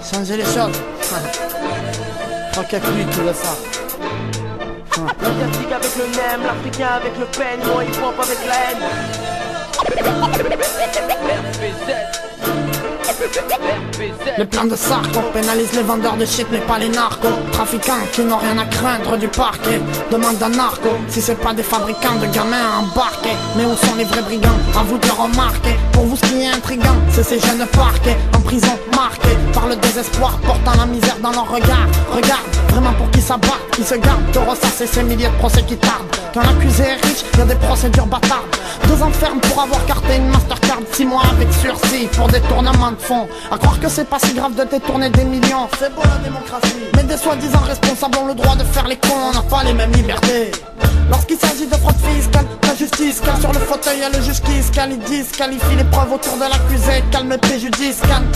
Changer les choses. Je crois qu'il y a que lui qui veut ça. L'asiatique avec le nem, l'africain avec le pen, moi hip-hop avec la haine. Le plan de Sarko pénalise les vendeurs de shit mais pas les narcos. Trafiquants qui n'ont rien à craindre du parquet. Demande à narco si c'est pas des fabricants de gamins embarqués. Mais où sont les vrais brigands? À vous de le remarquer. Pour vous ce qui est intriguant, c'est ces jeunes parqués en prison marqués par le désespoir, portant la misère dans leur regard. Regarde vraiment pour qui ça bat, qui se garde de ressasser ces milliers de procès qui tardent. Quand l'accusé est riche, y a des procédures bâtardes. 2 ans ferme pour avoir carté une Mastercard, 6 mois avec sursis pour détournement de fonds. À croire que c'est pas si grave de détourner des millions, c'est beau la démocratie. Mais des soi-disant responsables ont le droit de faire les cons, on n'a pas les mêmes libertés. Lorsqu'il s'agit de fraude fiscale, la justice cale sur le fauteuil, y'a le juge qui se cale, il disqualifie les preuves autour de l'accusé, calme le préjudice, calme.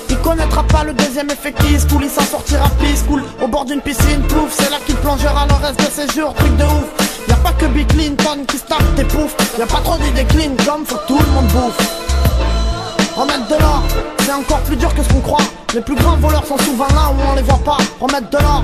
Il connaîtra pas le deuxième effet qui se coule, il s'en sortira pisse cool au bord d'une piscine, plouf, c'est là qu'il plongera le reste de ses jours, truc de ouf. Y'a pas que Bill Clinton qui se tape des poufs, y'a pas trop d'idées clean comme faut que tout le monde bouffe. Remettre de l'or, c'est encore plus dur que ce qu'on croit. Les plus grands voleurs sont souvent là où on les voit pas. Remettre de l'or,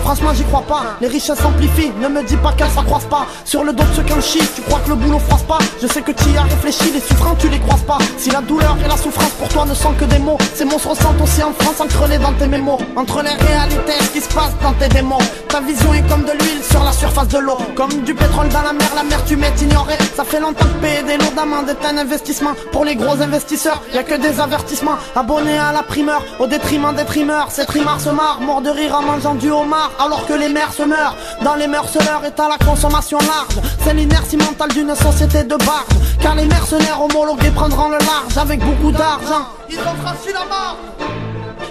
franchement j'y crois pas. Les richesses s'amplifient, ne me dis pas qu'elles s'accroissent pas. Sur le dos de ceux qui en chient, tu crois que le boulot froisse pas? Je sais que tu y as réfléchi, les souffrants tu les croises pas. Si la douleur et la souffrance pour toi ne sont que des mots, ces mots se ressentent aussi en France, ancrés dans tes mémos. Entre les réalités et ce qui se passe dans tes démons, ta vision est comme de l'huile sur la surface de l'eau, comme du pétrole dans la mer tu m'es ignoré. Ça fait longtemps que payer des lots d'amende est un investissement. Pour les gros investisseurs, y'a que des avertissements. Abonnés à la primeur, au détriment des trimeurs. Ces trimards se marrent, morts de rire en mangeant du homard. Alors que les mères se meurent, dans les mœurs se leurrent est à la consommation large. C'est l'inertie mentale d'une société de barges. Car les mercenaires homologués prendront le large avec beaucoup d'argent. Ils ont franchi la mort.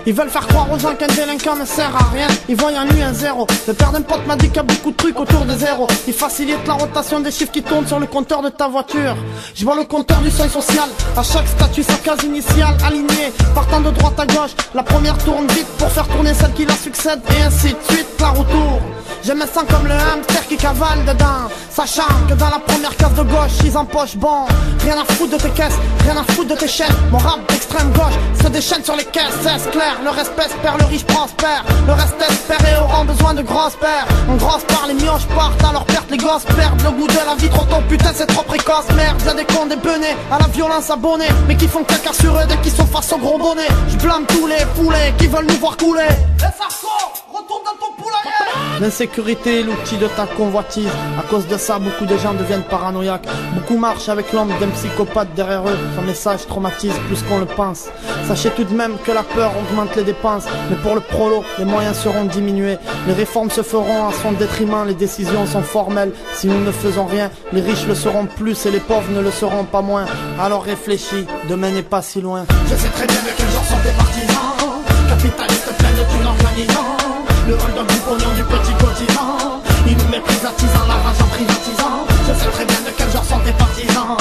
Ils veulent faire croire aux gens qu'un délinquant ne sert à rien. Ils voient en lui un zéro. Le père d'un pote m'a dit qu'il y a beaucoup de trucs autour des zéros. Ils facilitent la rotation des chiffres qui tournent sur le compteur de ta voiture. Je vois le compteur du seuil social. À chaque statut sa case initiale alignée, partant de droite à gauche. La première tourne vite pour faire tourner celle qui la succède, et ainsi de suite la roue tourne. Je me sens comme le hamster qui cavale dedans, sachant que dans la première case de gauche ils empochent bon. Rien à foutre de tes caisses, rien à foutre de tes chaînes. Mon rap d'extrême gauche se déchaîne sur les caisses, c'est clair. Le respect espère, le riche prospère. Le reste espère et auront besoin de grosses paires. En grosse part, les mioches partent à leur perte, les gosses perdent le goût de la vie trop tôt. Putain c'est trop précoce, merde, y'a des cons des benets à la violence abonnés, mais qui font caca sur eux dès qu'ils sont face au gros bonnet. Je blâme tous les poulets qui veulent nous voir couler. Et ça sort, retourne dans ton poulailler. L'insécurité est l'outil de ta convoitise. À cause de ça, beaucoup de gens deviennent paranoïaques. Beaucoup marchent avec l'ombre d'un psychopathe derrière eux. Son message traumatise plus qu'on le pense. Sachez tout de même que la peur augmente les dépenses, mais pour le prolo, les moyens seront diminués. Les réformes se feront à son détriment, les décisions sont formelles. Si nous ne faisons rien, les riches le seront plus et les pauvres ne le seront pas moins. Alors réfléchis, demain n'est pas si loin. Je sais très bien de quel genre sont tes partisans, capitalistes pleins de thunes organisants. Le rôle d'un groupe au nom du petit continent. Ils nous méprisent, attisant la rage en privatisant. Je sais très bien de quel genre sont tes partisans.